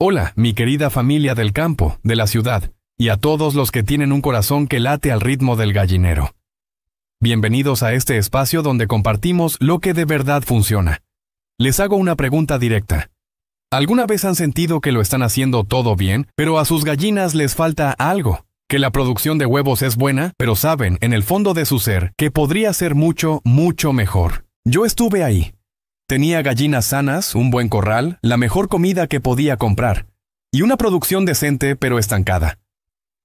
Hola, mi querida familia del campo, de la ciudad, y a todos los que tienen un corazón que late al ritmo del gallinero. Bienvenidos a este espacio donde compartimos lo que de verdad funciona. Les hago una pregunta directa. ¿Alguna vez han sentido que lo están haciendo todo bien, pero a sus gallinas les falta algo? Que la producción de huevos es buena, pero saben, en el fondo de su ser, que podría ser mucho, mucho mejor. Yo estuve ahí. Tenía gallinas sanas, un buen corral, la mejor comida que podía comprar, y una producción decente pero estancada.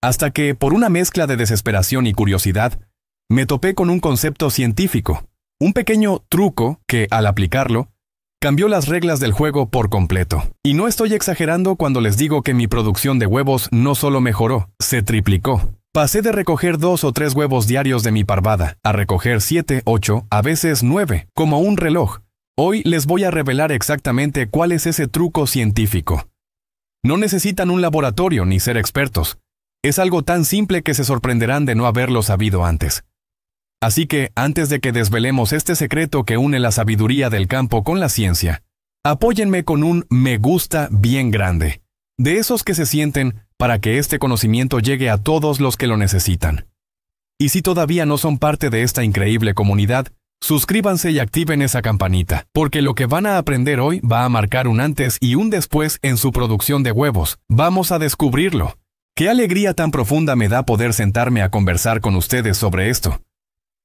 Hasta que, por una mezcla de desesperación y curiosidad, me topé con un concepto científico, un pequeño truco que, al aplicarlo, cambió las reglas del juego por completo. Y no estoy exagerando cuando les digo que mi producción de huevos no solo mejoró, se triplicó. Pasé de recoger 2 o 3 huevos diarios de mi parvada a recoger 7, 8, a veces 9, como un reloj. Hoy les voy a revelar exactamente cuál es ese truco científico. No necesitan un laboratorio ni ser expertos. Es algo tan simple que se sorprenderán de no haberlo sabido antes. Así que, antes de que desvelemos este secreto que une la sabiduría del campo con la ciencia, apóyenme con un me gusta bien grande, de esos que se sienten para que este conocimiento llegue a todos los que lo necesitan. Y si todavía no son parte de esta increíble comunidad, suscríbanse y activen esa campanita, porque lo que van a aprender hoy va a marcar un antes y un después en su producción de huevos. Vamos a descubrirlo. ¡Qué alegría tan profunda me da poder sentarme a conversar con ustedes sobre esto!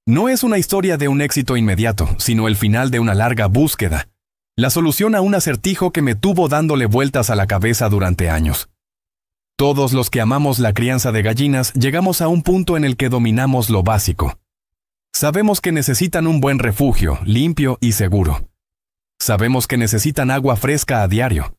No es una historia de un éxito inmediato, sino el final de una larga búsqueda. La solución a un acertijo que me tuvo dándole vueltas a la cabeza durante años. Todos los que amamos la crianza de gallinas llegamos a un punto en el que dominamos lo básico. Sabemos que necesitan un buen refugio, limpio y seguro. Sabemos que necesitan agua fresca a diario.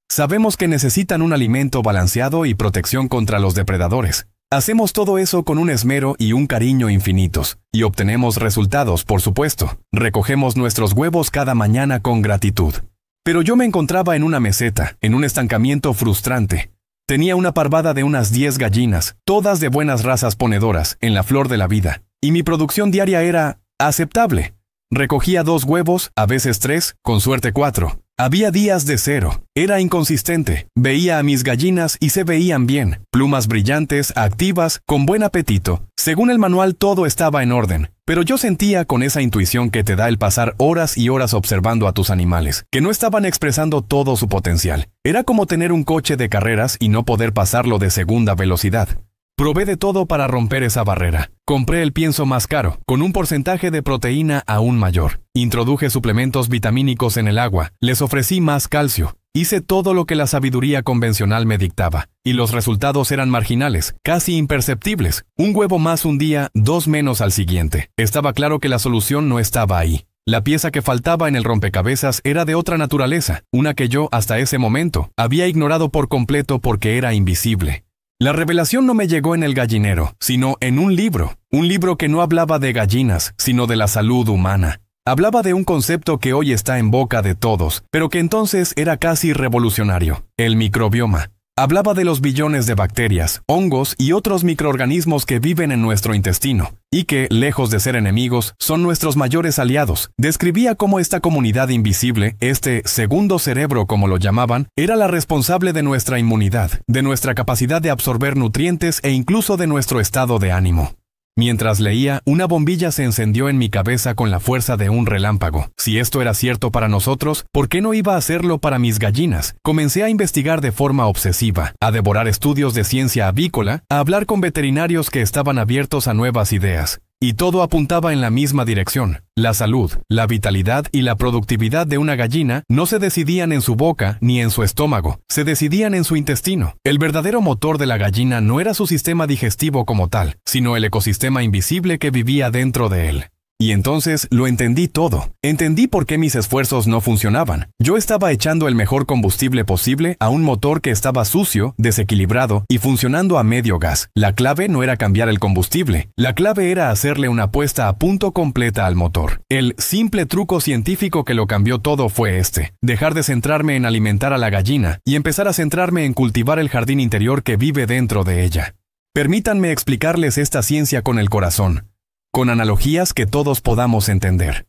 Sabemos que necesitan un alimento balanceado y protección contra los depredadores. Hacemos todo eso con un esmero y un cariño infinitos, y obtenemos resultados, por supuesto. Recogemos nuestros huevos cada mañana con gratitud. Pero yo me encontraba en una meseta, en un estancamiento frustrante. Tenía una parvada de unas 10 gallinas, todas de buenas razas ponedoras, en la flor de la vida. Y mi producción diaria era aceptable. Recogía 2 huevos, a veces 3, con suerte 4. Había días de 0. Era inconsistente. Veía a mis gallinas y se veían bien. Plumas brillantes, activas, con buen apetito. Según el manual todo estaba en orden. Pero yo sentía con esa intuición que te da el pasar horas y horas observando a tus animales, que no estaban expresando todo su potencial. Era como tener un coche de carreras y no poder pasarlo de segunda velocidad. Probé de todo para romper esa barrera. Compré el pienso más caro, con un porcentaje de proteína aún mayor. Introduje suplementos vitamínicos en el agua, les ofrecí más calcio. Hice todo lo que la sabiduría convencional me dictaba. Y los resultados eran marginales, casi imperceptibles. Un huevo más un día, 2 menos al siguiente. Estaba claro que la solución no estaba ahí. La pieza que faltaba en el rompecabezas era de otra naturaleza, una que yo, hasta ese momento, había ignorado por completo porque era invisible. La revelación no me llegó en el gallinero, sino en un libro que no hablaba de gallinas, sino de la salud humana. Hablaba de un concepto que hoy está en boca de todos, pero que entonces era casi revolucionario, el microbioma. Hablaba de los billones de bacterias, hongos y otros microorganismos que viven en nuestro intestino, y que, lejos de ser enemigos, son nuestros mayores aliados. Describía cómo esta comunidad invisible, este segundo cerebro como lo llamaban, era la responsable de nuestra inmunidad, de nuestra capacidad de absorber nutrientes e incluso de nuestro estado de ánimo. Mientras leía, una bombilla se encendió en mi cabeza con la fuerza de un relámpago. Si esto era cierto para nosotros, ¿por qué no iba a hacerlo para mis gallinas? Comencé a investigar de forma obsesiva, a devorar estudios de ciencia avícola, a hablar con veterinarios que estaban abiertos a nuevas ideas. Y todo apuntaba en la misma dirección. La salud, la vitalidad y la productividad de una gallina no se decidían en su boca ni en su estómago, se decidían en su intestino. El verdadero motor de la gallina no era su sistema digestivo como tal, sino el ecosistema invisible que vivía dentro de él. Y entonces lo entendí todo. Entendí por qué mis esfuerzos no funcionaban. Yo estaba echando el mejor combustible posible a un motor que estaba sucio, desequilibrado y funcionando a medio gas. La clave no era cambiar el combustible. La clave era hacerle una puesta a punto completa al motor. El simple truco científico que lo cambió todo fue este: dejar de centrarme en alimentar a la gallina y empezar a centrarme en cultivar el jardín interior que vive dentro de ella. Permítanme explicarles esta ciencia con el corazón, con analogías que todos podamos entender.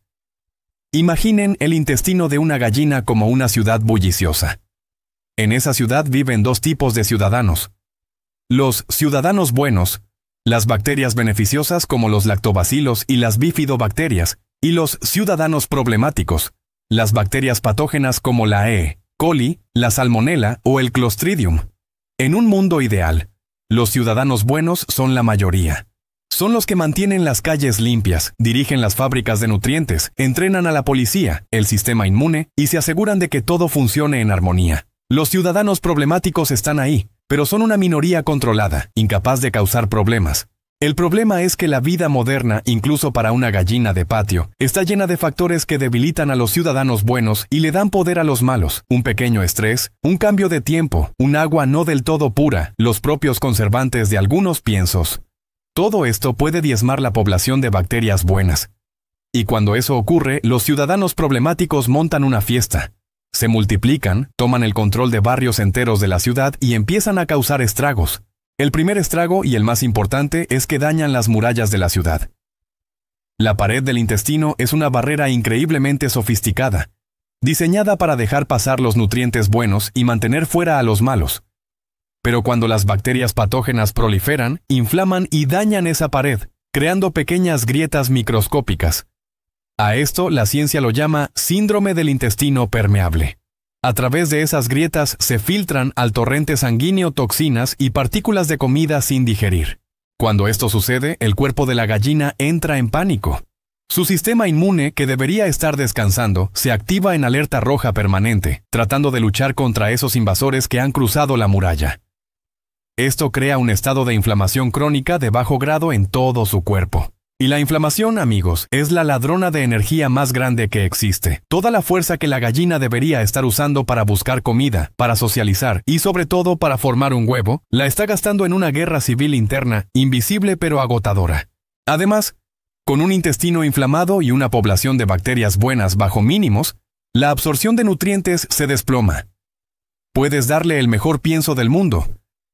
Imaginen el intestino de una gallina como una ciudad bulliciosa. En esa ciudad viven dos tipos de ciudadanos. Los ciudadanos buenos, las bacterias beneficiosas como los lactobacilos y las bifidobacterias, y los ciudadanos problemáticos, las bacterias patógenas como la E. coli, la salmonela o el clostridium. En un mundo ideal, los ciudadanos buenos son la mayoría. Son los que mantienen las calles limpias, dirigen las fábricas de nutrientes, entrenan a la policía, el sistema inmune y se aseguran de que todo funcione en armonía. Los ciudadanos problemáticos están ahí, pero son una minoría controlada, incapaz de causar problemas. El problema es que la vida moderna, incluso para una gallina de patio, está llena de factores que debilitan a los ciudadanos buenos y le dan poder a los malos. Un pequeño estrés, un cambio de tiempo, un agua no del todo pura, los propios conservantes de algunos piensos. Todo esto puede diezmar la población de bacterias buenas. Y cuando eso ocurre, los ciudadanos problemáticos montan una fiesta. Se multiplican, toman el control de barrios enteros de la ciudad y empiezan a causar estragos. El primer estrago, y el más importante, es que dañan las murallas de la ciudad. La pared del intestino es una barrera increíblemente sofisticada, diseñada para dejar pasar los nutrientes buenos y mantener fuera a los malos. Pero cuando las bacterias patógenas proliferan, inflaman y dañan esa pared, creando pequeñas grietas microscópicas. A esto la ciencia lo llama síndrome del intestino permeable. A través de esas grietas se filtran al torrente sanguíneo toxinas y partículas de comida sin digerir. Cuando esto sucede, el cuerpo de la gallina entra en pánico. Su sistema inmune, que debería estar descansando, se activa en alerta roja permanente, tratando de luchar contra esos invasores que han cruzado la muralla. Esto crea un estado de inflamación crónica de bajo grado en todo su cuerpo. Y la inflamación, amigos, es la ladrona de energía más grande que existe. Toda la fuerza que la gallina debería estar usando para buscar comida, para socializar y sobre todo para formar un huevo, la está gastando en una guerra civil interna, invisible pero agotadora. Además, con un intestino inflamado y una población de bacterias buenas bajo mínimos, la absorción de nutrientes se desploma. Puedes darle el mejor pienso del mundo,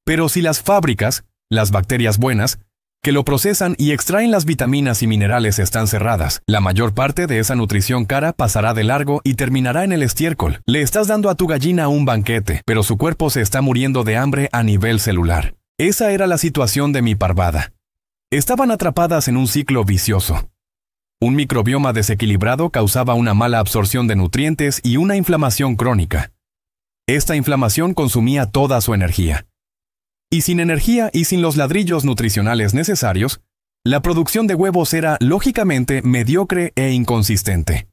pero si las fábricas, las bacterias buenas, que lo procesan y extraen las vitaminas y minerales están cerradas, la mayor parte de esa nutrición cara pasará de largo y terminará en el estiércol. Le estás dando a tu gallina un banquete, pero su cuerpo se está muriendo de hambre a nivel celular. Esa era la situación de mi parvada. Estaban atrapadas en un ciclo vicioso. Un microbioma desequilibrado causaba una mala absorción de nutrientes y una inflamación crónica. Esta inflamación consumía toda su energía. Y sin energía y sin los ladrillos nutricionales necesarios, la producción de huevos era, lógicamente, mediocre e inconsistente.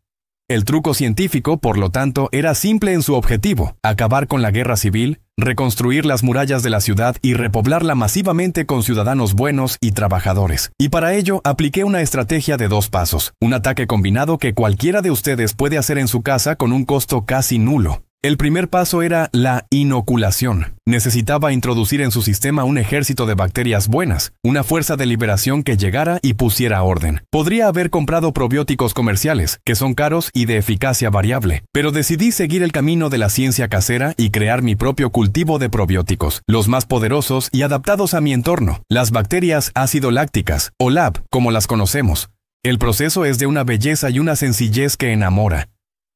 El truco científico, por lo tanto, era simple en su objetivo: acabar con la guerra civil, reconstruir las murallas de la ciudad y repoblarla masivamente con ciudadanos buenos y trabajadores. Y para ello, apliqué una estrategia de 2 pasos, un ataque combinado que cualquiera de ustedes puede hacer en su casa con un costo casi nulo. El primer paso era la inoculación. Necesitaba introducir en su sistema un ejército de bacterias buenas, una fuerza de liberación que llegara y pusiera orden. Podría haber comprado probióticos comerciales, que son caros y de eficacia variable, pero decidí seguir el camino de la ciencia casera y crear mi propio cultivo de probióticos, los más poderosos y adaptados a mi entorno, las bacterias ácido lácticas, o LAB, como las conocemos. El proceso es de una belleza y una sencillez que enamora.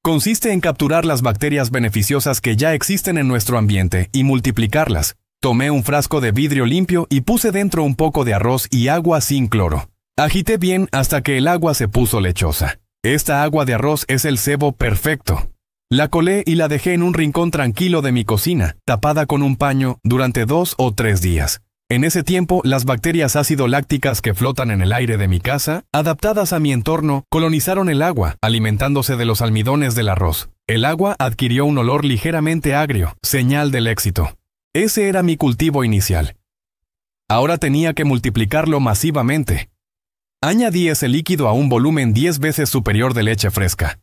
Consiste en capturar las bacterias beneficiosas que ya existen en nuestro ambiente y multiplicarlas. Tomé un frasco de vidrio limpio y puse dentro un poco de arroz y agua sin cloro. Agité bien hasta que el agua se puso lechosa. Esta agua de arroz es el cebo perfecto. La colé y la dejé en un rincón tranquilo de mi cocina, tapada con un paño, durante 2 o 3 días. En ese tiempo, las bacterias ácido-lácticas que flotan en el aire de mi casa, adaptadas a mi entorno, colonizaron el agua, alimentándose de los almidones del arroz. El agua adquirió un olor ligeramente agrio, señal del éxito. Ese era mi cultivo inicial. Ahora tenía que multiplicarlo masivamente. Añadí ese líquido a un volumen 10 veces superior de leche fresca.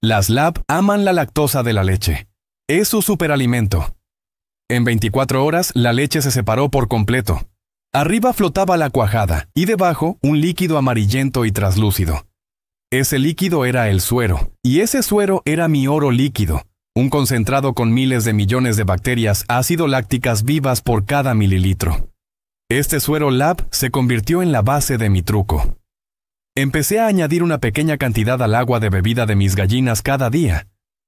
Las LAB aman la lactosa de la leche. Es su superalimento. En 24 horas, la leche se separó por completo. Arriba flotaba la cuajada, y debajo, un líquido amarillento y traslúcido. Ese líquido era el suero, y ese suero era mi oro líquido, un concentrado con miles de millones de bacterias ácido-lácticas vivas por cada mililitro. Este suero LAB se convirtió en la base de mi truco. Empecé a añadir una pequeña cantidad al agua de bebida de mis gallinas cada día.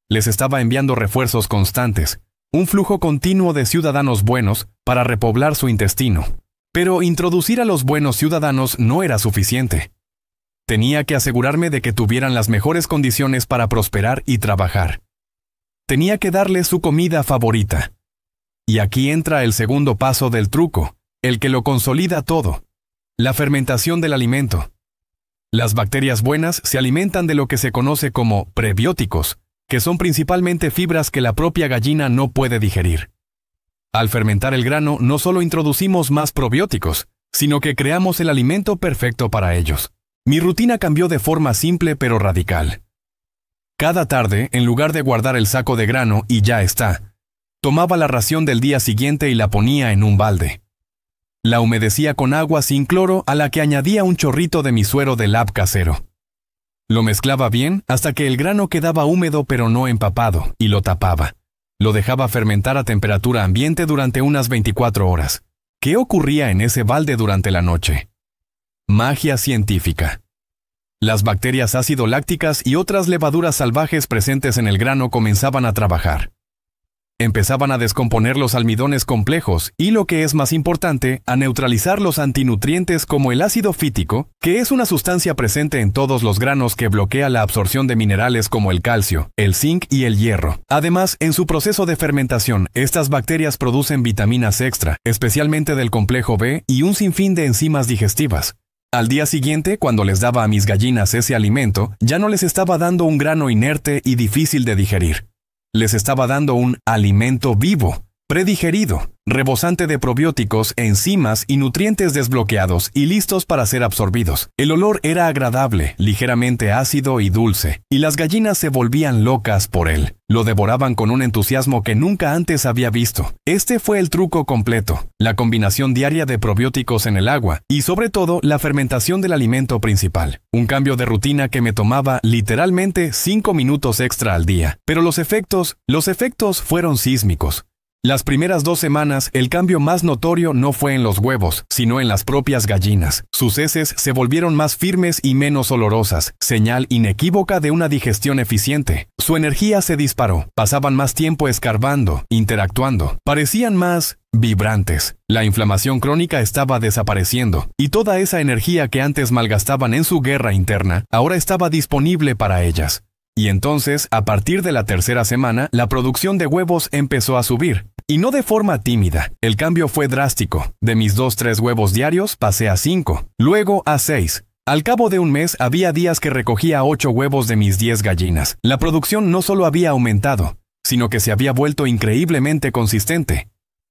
Les estaba enviando refuerzos constantes. un flujo continuo de ciudadanos buenos para repoblar su intestino. Pero introducir a los buenos ciudadanos no era suficiente. Tenía que asegurarme de que tuvieran las mejores condiciones para prosperar y trabajar. Tenía que darles su comida favorita. Y aquí entra el segundo paso del truco, el que lo consolida todo: la fermentación del alimento. Las bacterias buenas se alimentan de lo que se conoce como prebióticos, que son principalmente fibras que la propia gallina no puede digerir. Al fermentar el grano, no solo introducimos más probióticos, sino que creamos el alimento perfecto para ellos. Mi rutina cambió de forma simple pero radical. Cada tarde, en lugar de guardar el saco de grano y ya está, tomaba la ración del día siguiente y la ponía en un balde. La humedecía con agua sin cloro, a la que añadía un chorrito de mi suero de lab casero. Lo mezclaba bien hasta que el grano quedaba húmedo pero no empapado, y lo tapaba. Lo dejaba fermentar a temperatura ambiente durante unas 24 horas. ¿Qué ocurría en ese balde durante la noche? Magia científica. Las bacterias ácido-lácticas y otras levaduras salvajes presentes en el grano comenzaban a trabajar. Empezaban a descomponer los almidones complejos y, lo que es más importante, a neutralizar los antinutrientes como el ácido fítico, que es una sustancia presente en todos los granos que bloquea la absorción de minerales como el calcio, el zinc y el hierro. Además, en su proceso de fermentación, estas bacterias producen vitaminas extra, especialmente del complejo B y un sinfín de enzimas digestivas. Al día siguiente, cuando les daba a mis gallinas ese alimento, ya no les estaba dando un grano inerte y difícil de digerir. Les estaba dando un alimento vivo, predigerido, rebosante de probióticos, enzimas y nutrientes desbloqueados y listos para ser absorbidos. El olor era agradable, ligeramente ácido y dulce, y las gallinas se volvían locas por él. Lo devoraban con un entusiasmo que nunca antes había visto. Este fue el truco completo: la combinación diaria de probióticos en el agua y, sobre todo, la fermentación del alimento principal. Un cambio de rutina que me tomaba literalmente 5 minutos extra al día. Pero los efectos fueron sísmicos. Las primeras 2 semanas, el cambio más notorio no fue en los huevos, sino en las propias gallinas. Sus heces se volvieron más firmes y menos olorosas, señal inequívoca de una digestión eficiente. Su energía se disparó, pasaban más tiempo escarbando, interactuando, parecían más vibrantes. La inflamación crónica estaba desapareciendo, y toda esa energía que antes malgastaban en su guerra interna, ahora estaba disponible para ellas. Y entonces, a partir de la 3ª semana, la producción de huevos empezó a subir. Y no de forma tímida. El cambio fue drástico. De mis 2-3 huevos diarios pasé a 5, luego a 6. Al cabo de un mes había días que recogía 8 huevos de mis 10 gallinas. La producción no solo había aumentado, sino que se había vuelto increíblemente consistente.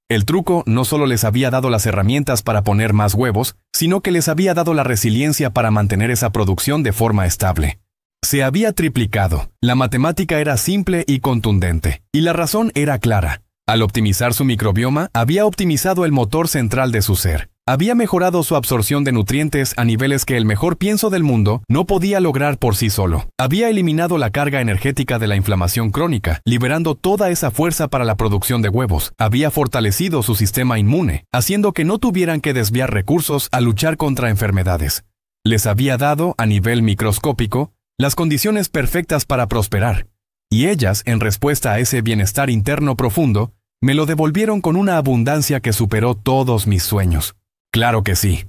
El truco no solo les había dado las herramientas para poner más huevos, sino que les había dado la resiliencia para mantener esa producción de forma estable. Se había triplicado. La matemática era simple y contundente, y la razón era clara. Al optimizar su microbioma, había optimizado el motor central de su ser. Había mejorado su absorción de nutrientes a niveles que el mejor pienso del mundo no podía lograr por sí solo. Había eliminado la carga energética de la inflamación crónica, liberando toda esa fuerza para la producción de huevos. Había fortalecido su sistema inmune, haciendo que no tuvieran que desviar recursos a luchar contra enfermedades. Les había dado, a nivel microscópico, las condiciones perfectas para prosperar. Y ellas, en respuesta a ese bienestar interno profundo, me lo devolvieron con una abundancia que superó todos mis sueños. Claro que sí.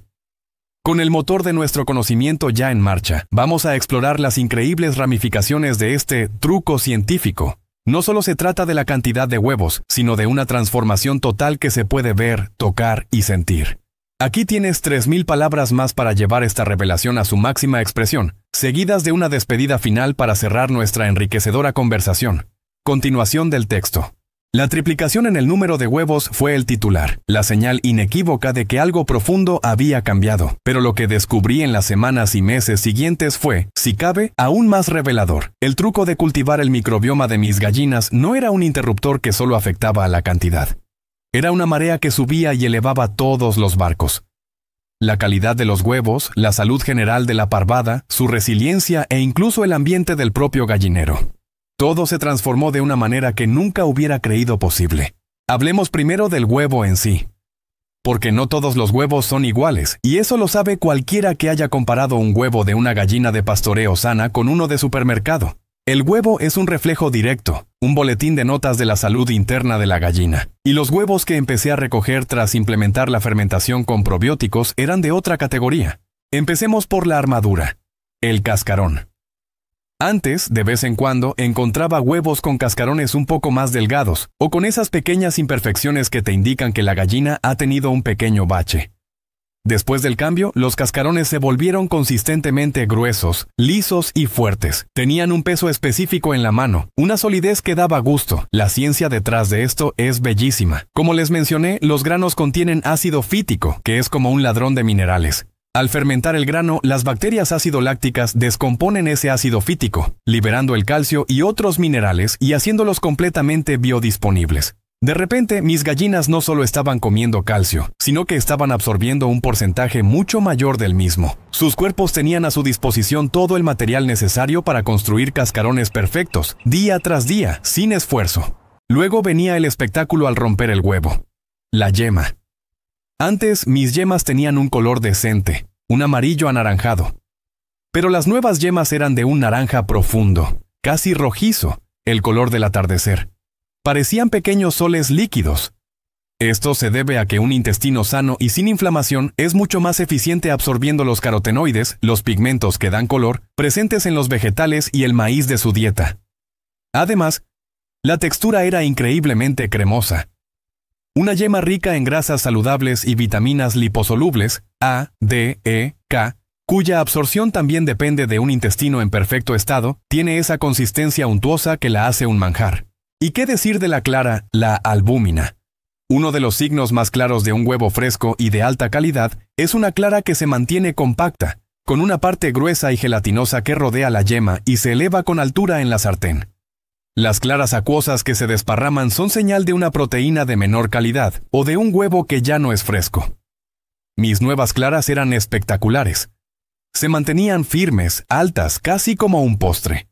Con el motor de nuestro conocimiento ya en marcha, vamos a explorar las increíbles ramificaciones de este truco científico. No solo se trata de la cantidad de huevos, sino de una transformación total que se puede ver, tocar y sentir. Aquí tienes 3000 palabras más para llevar esta revelación a su máxima expresión, seguidas de una despedida final para cerrar nuestra enriquecedora conversación. Continuación del texto. La triplicación en el número de huevos fue el titular, la señal inequívoca de que algo profundo había cambiado. Pero lo que descubrí en las semanas y meses siguientes fue, si cabe, aún más revelador. El truco de cultivar el microbioma de mis gallinas no era un interruptor que solo afectaba a la cantidad. Era una marea que subía y elevaba todos los barcos. La calidad de los huevos, la salud general de la parvada, su resiliencia e incluso el ambiente del propio gallinero. Todo se transformó de una manera que nunca hubiera creído posible. Hablemos primero del huevo en sí. Porque no todos los huevos son iguales, y eso lo sabe cualquiera que haya comparado un huevo de una gallina de pastoreo sana con uno de supermercado. El huevo es un reflejo directo, un boletín de notas de la salud interna de la gallina. Y los huevos que empecé a recoger tras implementar la fermentación con probióticos eran de otra categoría. Empecemos por la armadura, el cascarón. Antes, de vez en cuando, encontraba huevos con cascarones un poco más delgados, o con esas pequeñas imperfecciones que te indican que la gallina ha tenido un pequeño bache. Después del cambio, los cascarones se volvieron consistentemente gruesos, lisos y fuertes. Tenían un peso específico en la mano, una solidez que daba gusto. La ciencia detrás de esto es bellísima. Como les mencioné, los granos contienen ácido fítico, que es como un ladrón de minerales. Al fermentar el grano, las bacterias ácido-lácticas descomponen ese ácido fítico, liberando el calcio y otros minerales y haciéndolos completamente biodisponibles. De repente, mis gallinas no solo estaban comiendo calcio, sino que estaban absorbiendo un porcentaje mucho mayor del mismo. Sus cuerpos tenían a su disposición todo el material necesario para construir cascarones perfectos, día tras día, sin esfuerzo. Luego venía el espectáculo al romper el huevo. La yema. Antes, mis yemas tenían un color decente, un amarillo anaranjado. Pero las nuevas yemas eran de un naranja profundo, casi rojizo, el color del atardecer. Parecían pequeños soles líquidos. Esto se debe a que un intestino sano y sin inflamación es mucho más eficiente absorbiendo los carotenoides, los pigmentos que dan color, presentes en los vegetales y el maíz de su dieta. Además, la textura era increíblemente cremosa. Una yema rica en grasas saludables y vitaminas liposolubles, A, D, E, K, cuya absorción también depende de un intestino en perfecto estado, tiene esa consistencia untuosa que la hace un manjar. ¿Y qué decir de la clara, la albúmina? Uno de los signos más claros de un huevo fresco y de alta calidad es una clara que se mantiene compacta, con una parte gruesa y gelatinosa que rodea la yema y se eleva con altura en la sartén. Las claras acuosas que se desparraman son señal de una proteína de menor calidad o de un huevo que ya no es fresco. Mis nuevas claras eran espectaculares. Se mantenían firmes, altas, casi como un postre.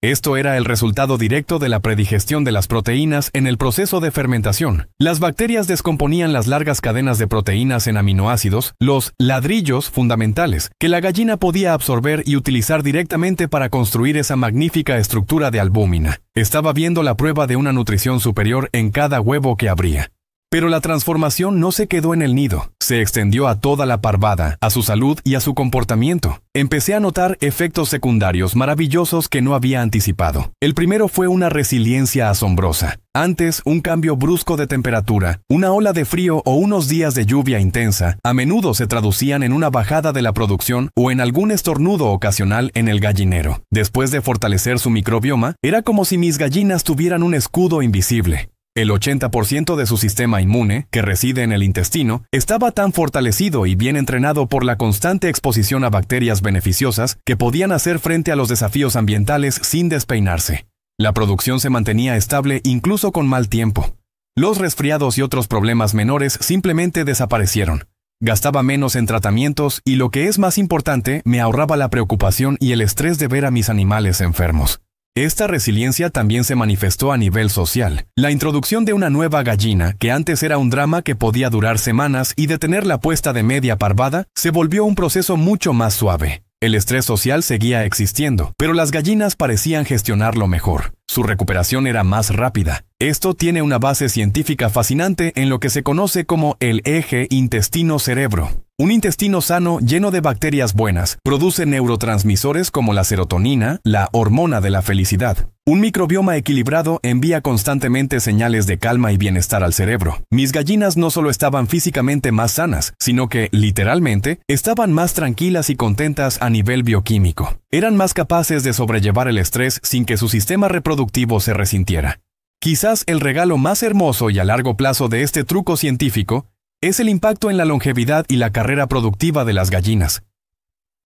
Esto era el resultado directo de la predigestión de las proteínas en el proceso de fermentación. Las bacterias descomponían las largas cadenas de proteínas en aminoácidos, los ladrillos fundamentales, que la gallina podía absorber y utilizar directamente para construir esa magnífica estructura de albúmina. Estaba viendo la prueba de una nutrición superior en cada huevo que abría. Pero la transformación no se quedó en el nido, se extendió a toda la parvada, a su salud y a su comportamiento. Empecé a notar efectos secundarios maravillosos que no había anticipado. El primero fue una resiliencia asombrosa. Antes, un cambio brusco de temperatura, una ola de frío o unos días de lluvia intensa, a menudo se traducían en una bajada de la producción o en algún estornudo ocasional en el gallinero. Después de fortalecer su microbioma, era como si mis gallinas tuvieran un escudo invisible. El 80% de su sistema inmune, que reside en el intestino, estaba tan fortalecido y bien entrenado por la constante exposición a bacterias beneficiosas que podían hacer frente a los desafíos ambientales sin despeinarse. La producción se mantenía estable incluso con mal tiempo. Los resfriados y otros problemas menores simplemente desaparecieron. Gastaba menos en tratamientos y, lo que es más importante, me ahorraba la preocupación y el estrés de ver a mis animales enfermos. Esta resiliencia también se manifestó a nivel social. La introducción de una nueva gallina, que antes era un drama que podía durar semanas y detener la puesta de media parvada, se volvió un proceso mucho más suave. El estrés social seguía existiendo, pero las gallinas parecían gestionarlo mejor. Su recuperación era más rápida. Esto tiene una base científica fascinante en lo que se conoce como el eje intestino-cerebro. Un intestino sano, lleno de bacterias buenas, produce neurotransmisores como la serotonina, la hormona de la felicidad. Un microbioma equilibrado envía constantemente señales de calma y bienestar al cerebro. Mis gallinas no solo estaban físicamente más sanas, sino que, literalmente, estaban más tranquilas y contentas a nivel bioquímico. Eran más capaces de sobrellevar el estrés sin que su sistema reproductivo se resintiera. Quizás el regalo más hermoso y a largo plazo de este truco científico es el impacto en la longevidad y la carrera productiva de las gallinas.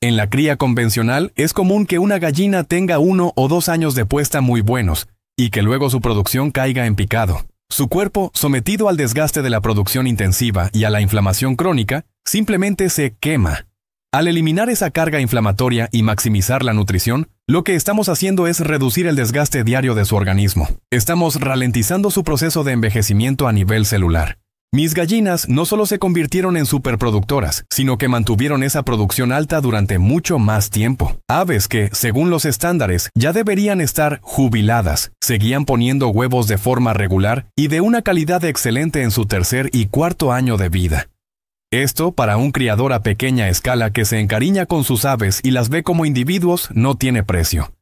En la cría convencional es común que una gallina tenga 1 o 2 años de puesta muy buenos y que luego su producción caiga en picado. Su cuerpo, sometido al desgaste de la producción intensiva y a la inflamación crónica, simplemente se quema. Al eliminar esa carga inflamatoria y maximizar la nutrición, lo que estamos haciendo es reducir el desgaste diario de su organismo. Estamos ralentizando su proceso de envejecimiento a nivel celular. Mis gallinas no solo se convirtieron en superproductoras, sino que mantuvieron esa producción alta durante mucho más tiempo. Aves que, según los estándares, ya deberían estar jubiladas, seguían poniendo huevos de forma regular y de una calidad excelente en su tercer y cuarto año de vida. Esto, para un criador a pequeña escala que se encariña con sus aves y las ve como individuos, no tiene precio.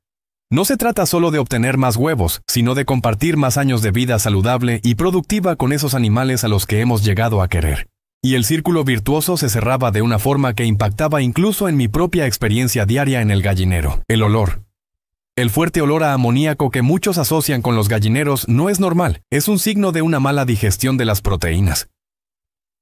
No se trata solo de obtener más huevos, sino de compartir más años de vida saludable y productiva con esos animales a los que hemos llegado a querer. Y el círculo virtuoso se cerraba de una forma que impactaba incluso en mi propia experiencia diaria en el gallinero. El olor. El fuerte olor a amoníaco que muchos asocian con los gallineros no es normal, es un signo de una mala digestión de las proteínas.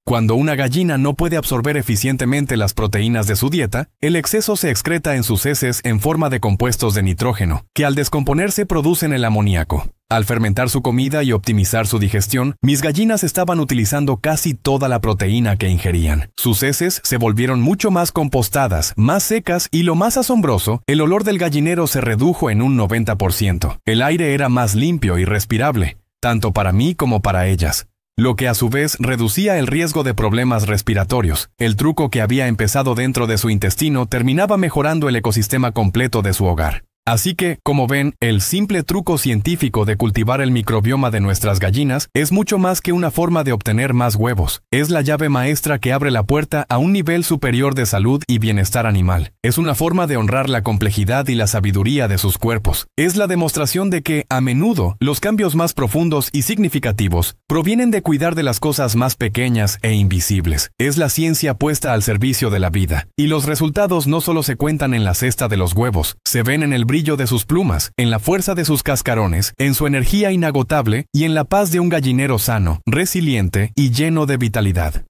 Cuando una gallina no puede absorber eficientemente las proteínas de su dieta, el exceso se excreta en sus heces en forma de compuestos de nitrógeno, que al descomponerse producen el amoníaco. Al fermentar su comida y optimizar su digestión, mis gallinas estaban utilizando casi toda la proteína que ingerían. Sus heces se volvieron mucho más compostadas, más secas y, lo más asombroso, el olor del gallinero se redujo en un 90%. El aire era más limpio y respirable, tanto para mí como para ellas, lo que a su vez reducía el riesgo de problemas respiratorios. El truco que había empezado dentro de su intestino terminaba mejorando el ecosistema completo de su hogar. Así que, como ven, el simple truco científico de cultivar el microbioma de nuestras gallinas es mucho más que una forma de obtener más huevos. Es la llave maestra que abre la puerta a un nivel superior de salud y bienestar animal. Es una forma de honrar la complejidad y la sabiduría de sus cuerpos. Es la demostración de que, a menudo, los cambios más profundos y significativos provienen de cuidar de las cosas más pequeñas e invisibles. Es la ciencia puesta al servicio de la vida. Y los resultados no solo se cuentan en la cesta de los huevos, se ven en el brillo de sus plumas, en la fuerza de sus cascarones, en su energía inagotable y en la paz de un gallinero sano, resiliente y lleno de vitalidad.